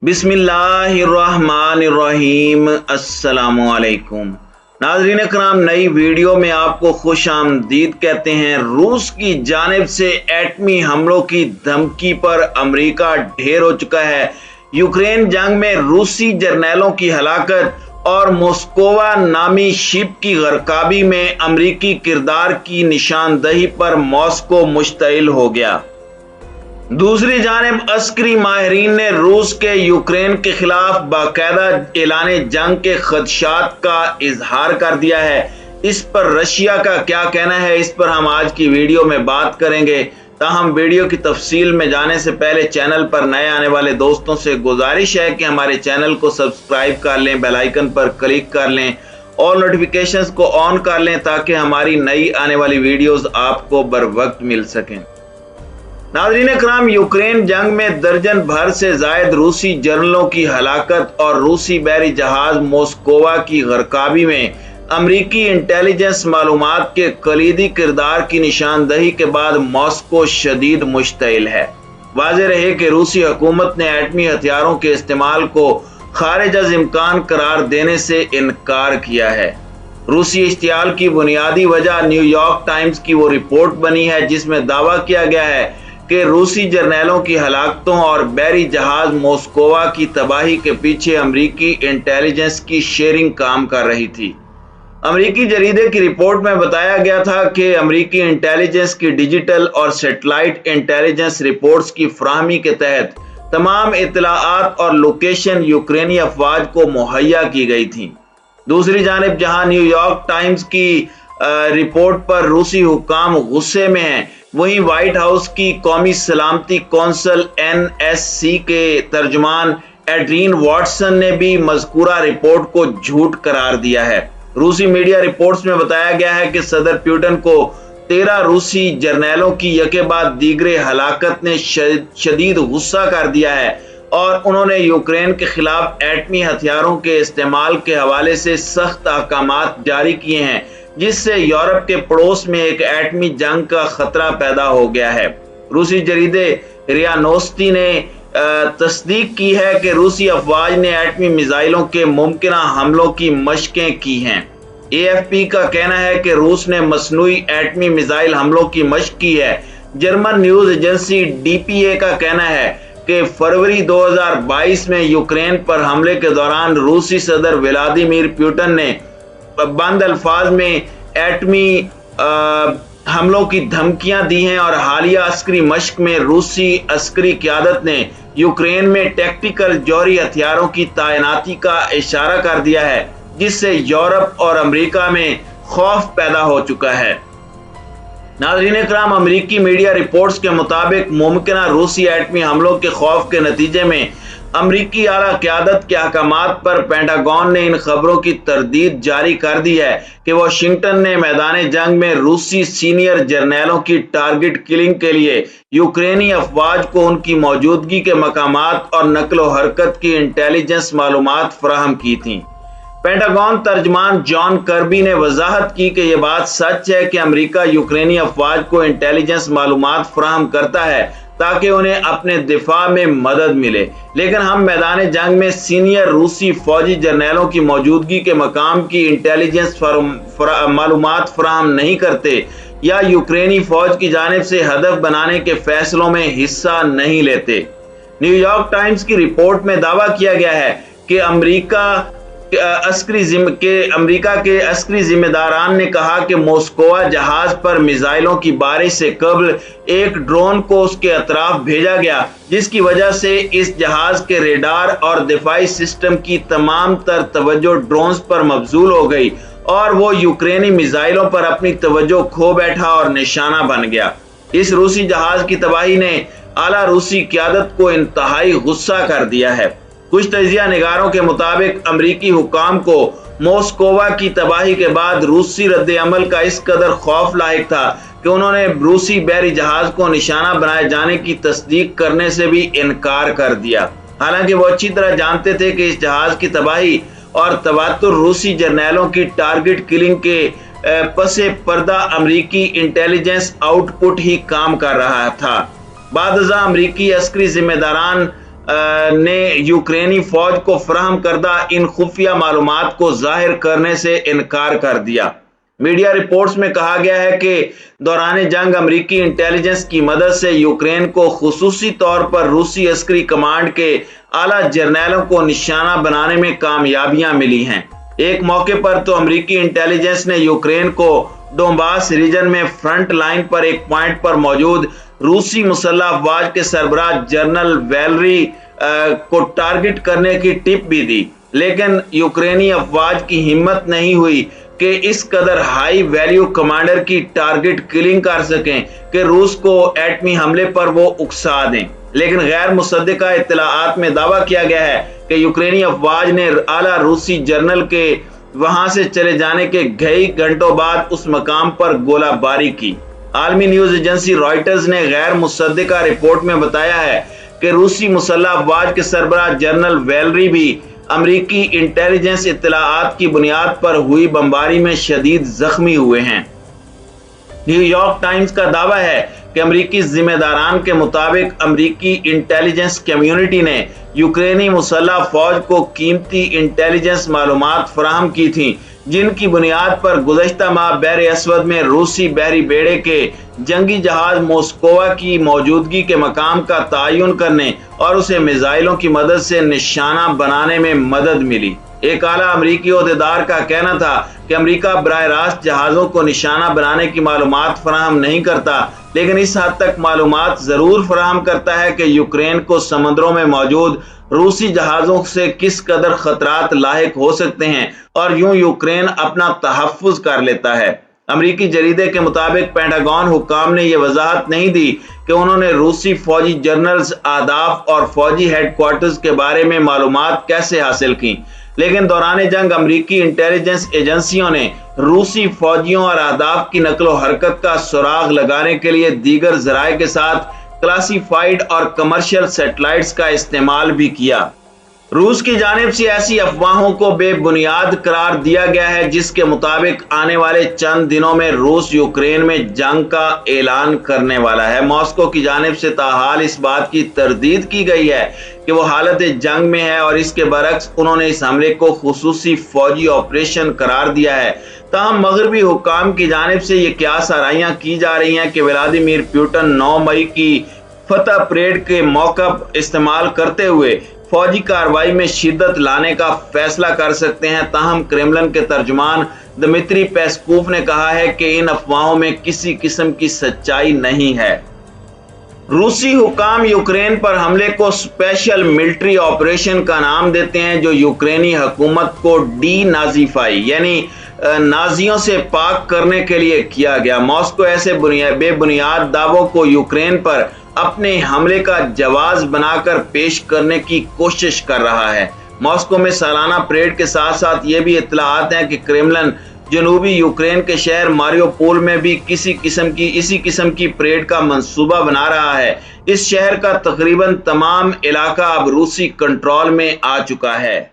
बिस्मिल्लाहिर्रहमानिर्रहीम। अस्सलामुअलैकुम नाज़रीन कराम, नई वीडियो में आपको खुश आमदीद कहते हैं। रूस की जानिब से एटमी हमलों की धमकी पर अमेरिका ढेर हो चुका है। यूक्रेन जंग में रूसी जर्नैलों की हलाकत और मॉस्कोवा नामी शिप की गरकाबी में अमरीकी किरदार की निशानदही पर मॉस्को मुश्तइल हो गया। दूसरी जानिब अस्करी माहिरीन ने रूस के यूक्रेन के खिलाफ बाकायदा ऐलाने जंग के खदशात का इजहार कर दिया है। इस पर रशिया का क्या कहना है, इस पर हम आज की वीडियो में बात करेंगे। ताहम वीडियो की तफसील में जाने से पहले चैनल पर नए आने वाले दोस्तों से गुजारिश है कि हमारे चैनल को सब्सक्राइब कर लें, बेल आइकन पर क्लिक कर लें और नोटिफिकेशंस को ऑन कर लें ताकि हमारी नई आने वाली वीडियोस आपको बर वक्त मिल सकें। नाज़रीन कराम, यूक्रेन जंग में दर्जन भर से जायद रूसी जनरलों की हलाकत और रूसी बहरी जहाज मॉस्कोवा की गरकाबी में अमरीकी इंटेलिजेंस मालूमात के कलीदी किरदार की निशानदही के बाद मॉस्को शदीद मुश्तइल है। वाज़ेह रहे कि रूसी हुकूमत ने एटमी हथियारों के इस्तेमाल को खारिज अज़ इम्कान करार देने से इनकार किया है। रूसी इश्तियाल की बुनियादी वजह न्यूयॉर्क टाइम्स की वो रिपोर्ट बनी है जिसमें दावा किया गया है कि रूसी जर्नैलों की हलाकतों और बहरी जहाज मॉस्कोवा की तबाही के पीछे अमरीकी इंटेलिजेंस की शेयरिंग काम कर रही थी। अमरीकी जरीदे की रिपोर्ट में बताया गया था कि अमरीकी इंटेलिजेंस की डिजिटल और सैटेलाइट इंटेलिजेंस रिपोर्ट्स की फराहमी के तहत तमाम इत्तलाआत और लोकेशन यूक्रेनी अफवाज को मुहैया की गई थी। दूसरी जानिब जहां न्यूयॉर्क टाइम्स की रिपोर्ट पर रूसी हुक्काम गुस्से में हैं, वहीं व्हाइट हाउस की कौमी सलामती कौंसल NSC के तर्जुमान एड्रीन वॉटसन ने भी मज़कूरा रिपोर्ट को झूठ करार दिया है। रूसी मीडिया रिपोर्ट्स में बताया गया है कि सदर पुतिन को 13 रूसी जर्नैलों की यके बाद दीगरे हलाकत ने शदीद गुस्सा कर दिया है और उन्होंने यूक्रेन के खिलाफ एटमी हथियारों के इस्तेमाल के हवाले से सख्त अहकामात जारी किए हैं, जिससे यूरोप के पड़ोस में एक एटमी जंग का खतरा पैदा हो गया है। रूसी जरीदे रिया नोस्ती ने तस्दीक की है कि रूसी अफवाज ने एटमी मिसाइलों के मुमकिन हमलों की मशकें की हैं। AFP का कहना है कि रूस ने मसनूई एटमी मिसाइल हमलों की मशक की है। जर्मन न्यूज एजेंसी DPA का कहना है कि फरवरी 2022 में यूक्रेन पर हमले के दौरान रूसी सदर व्लादिमीर पुतिन ने बंद अल्फाज में एटमी हमलों की धमकियां दी हैं और हालिया अस्करी मशक में रूसी अस्करी क़यादत ने यूक्रेन में टैक्टिकल जौहरी हथियारों की तैनाती का इशारा कर दिया है, जिससे यूरोप और अमेरिका में खौफ पैदा हो चुका है। नाज़रीन कराम, अमेरिकी मीडिया रिपोर्ट्स के मुताबिक मुमकिन रूसी एटमी हमलों के खौफ के नतीजे में अमरीकी आला क़यादत के अहकामात पर पेंटागन ने इन खबरों की तरदीद जारी कर दी है कि वाशिंगटन ने मैदान जंग में रूसी सीनियर जर्नैलों की टारगेट किलिंग के लिए यूक्रेनी अफवाज को उनकी मौजूदगी के मकामात और नकलो हरकत की इंटेलिजेंस मालूमात फराहम की थी। पेंटागन तर्जमान जॉन कर्बी ने वजाहत की कि यह बात सच है कि अमेरिका यूक्रेनी अफवाज को इंटेलिजेंस मालूमात फराहम करता है ताकि उन्हें अपने दिफा में मदद मिले, लेकिन हम मैदान जंग में सीनियर रूसी फौजी जर्नैलों की मौजूदगी के मकाम की इंटेलिजेंस मालूमात फराहम नहीं करते या यूक्रेनी फौज की जानिब से हदफ बनाने के फैसलों में हिस्सा नहीं लेते। न्यूयॉर्क टाइम्स की रिपोर्ट में दावा किया गया है कि अमरीका के अस्करी जिम्मेदारान ने कहा कि मॉस्कोवा जहाज पर मिसाइलों की बारिश से कबल एक ड्रोन को उसके अतराफ भेजा गया, जिसकी वजह से इस जहाज के रेडार और दिफाई सिस्टम की तमाम तर तवज्जो ड्रोन्स पर मबजूल हो गई और वो यूक्रेनी मिसाइलों पर अपनी तवज्जो खो बैठा और निशाना बन गया। इस रूसी जहाज की तबाही ने आला रूसी क़यादत को इंतहाई गुस्सा कर दिया है। कुछ तजिया निगारों के मुताबिक अमरीकी हुकाम को मॉस्कोवा की तबाही के बाद रूसी रद्द अमल का इस कदर खौफ लायक था कि उन्होंने रूसी बहरी जहाज को निशाना बनाए जाने की तस्दीक करने से भी इनकार कर दिया। हालांकि वो अच्छी तरह जानते थे कि इस जहाज की तबाही और तवातुर रूसी जर्नैलों की टारगेट किलिंग के पसे पर्दा अमरीकी इंटेलिजेंस आउटपुट ही काम कर रहा था। बाद अमरीकी अस्करी जिम्मेदारान ने यूक्रेनी फौज को फराहम करदा इन खुफिया मालूमात को जाहिर करने से इनकार कर दिया। मीडिया रिपोर्ट्स में कहा गया है कि दौरान जंग अमरीकी इंटेलिजेंस की मदद से यूक्रेन को खुसूसी तौर पर रूसी अस्करी कमांड के आला जर्नैलों को निशाना बनाने में कामयाबियां मिली हैं। एक मौके पर तो अमरीकी इंटेलिजेंस ने यूक्रेन को डोंबास रीजन में फ्रंट लाइन पर एक पॉइंट पर मौजूद रूसी मुसल्लह अफवाज के सरबराह जनरल वैलरी को टारगेट करने की टिप भी दी, लेकिन यूक्रेनी अफवाज की हिम्मत नहीं हुई कि इस कदर हाई वैल्यू कमांडर की टारगेट किलिंग कर सकें कि रूस को एटमी हमले पर वो उकसा दें। लेकिन गैर मुसद्दिका इत्तलाआत में दावा किया गया है कि यूक्रेनी अफवाज ने आला रूसी जनरल के वहां से चले जाने के कई घंटों बाद उस मकाम पर गोलाबारी की। आलमी न्यूज एजेंसी रॉयटर्स ने गैर मुसद्दिका रिपोर्ट में बताया है कि रूसी मुसल्लह अफवाज के सरबराह जनरल वैलरी भी अमरीकी इंटेलिजेंस इत्तलाआत की बुनियाद पर हुई बमबारी में शदीद जख्मी हुए हैं। न्यूयॉर्क टाइम्स का दावा है कि अमरीकी जिम्मेदारान के मुताबिक अमरीकी इंटेलिजेंस कम्युनिटी ने यूक्रेनी मुसल्लह फौज को कीमती इंटेलिजेंस मालूमात फराहम की थी, जिनकी बुनियाद पर गुज़श्ता माह बहर असवद में रूसी बहरी बेड़े के जंगी जहाज मोस्कोवा की मौजूदगी के मकाम का तयन करने और उसे मिसाइलों की मदद से निशाना बनाने में मदद मिली। एक आला अमरीकी ओहदेदार का कहना था कि अमरीका बराह रास्त जहाजों को निशाना बनाने की मालूमात फराहम नहीं करता, लेकिन इस हद तक मालूमात जरूर फराहम करता है कि यूक्रेन को समुद्रों में मौजूद रूसी जहाजों से किस कदर खतरात लाहिक हो सकते हैं और यूं यूक्रेन अपना तहफ्फुज कर लेता है। अमरीकी जरीदे के मुताबिक पेंटागन हुक्काम ने यह वजाहत नहीं दी कि उन्होंने रूसी फौजी जनरल्स आदाफ और फौजी हेडक्वार्टर्स के बारे में मालूमात कैसे हासिल की, लेकिन दौरान जंग अमरीकी इंटेलिजेंस एजेंसियों ने रूसी फौजियों और अहदाफ की नकलो हरकत का सुराग लगाने के लिए दीगर जराए के साथ क्लासिफाइड और कमर्शियल सैटेलाइट्स का इस्तेमाल भी किया। रूस की जानिब से ऐसी अफवाहों को बेबुनियाद करार दिया गया है जिसके मुताबिक आने वाले चंद दिनों में रूस यूक्रेन में जंग का ऐलान करने वाला है। मॉस्को की जानिब से ताहाल इस बात की तरदीद की गई है कि वो हालत जंग में है और इसके बरक्स उन्होंने इस हमले को खुसूसी फौजी ऑपरेशन करार दिया है। ताहम मगरबी हुक्काम की जानिब से ये क्या सराहियां की जा रही हैं कि व्लादिमीर पुतिन 9 मई की फतह परेड के मौका इस्तेमाल करते हुए फौजी कार्रवाई में शिद्दत लाने का फैसला कर सकते हैं। ताहम क्रेमलिन के तर्जुमान दमित्री पेस्कोव ने कहा है कि इन अफवाहों में किसी किस्म की सच्चाई नहीं है। रूसी हुकाम यूक्रेन पर हमले को स्पेशल मिलिट्री ऑपरेशन का नाम देते हैं, जो यूक्रेनी हुकूमत को डी नाजीफाई यानी नाजियों से पाक करने के लिए किया गया। मॉस्को ऐसे बेबुनियाद दावों को यूक्रेन पर अपने हमले का जवाब बनाकर पेश करने की कोशिश कर रहा है। मॉस्को में सालाना परेड के साथ साथ ये भी इत्तलाआत हैं कि क्रेमलिन जनूबी यूक्रेन के शहर मारियोपोल में भी इसी किस्म की परेड का मंसूबा बना रहा है। इस शहर का तकरीबन तमाम इलाका अब रूसी कंट्रोल में आ चुका है।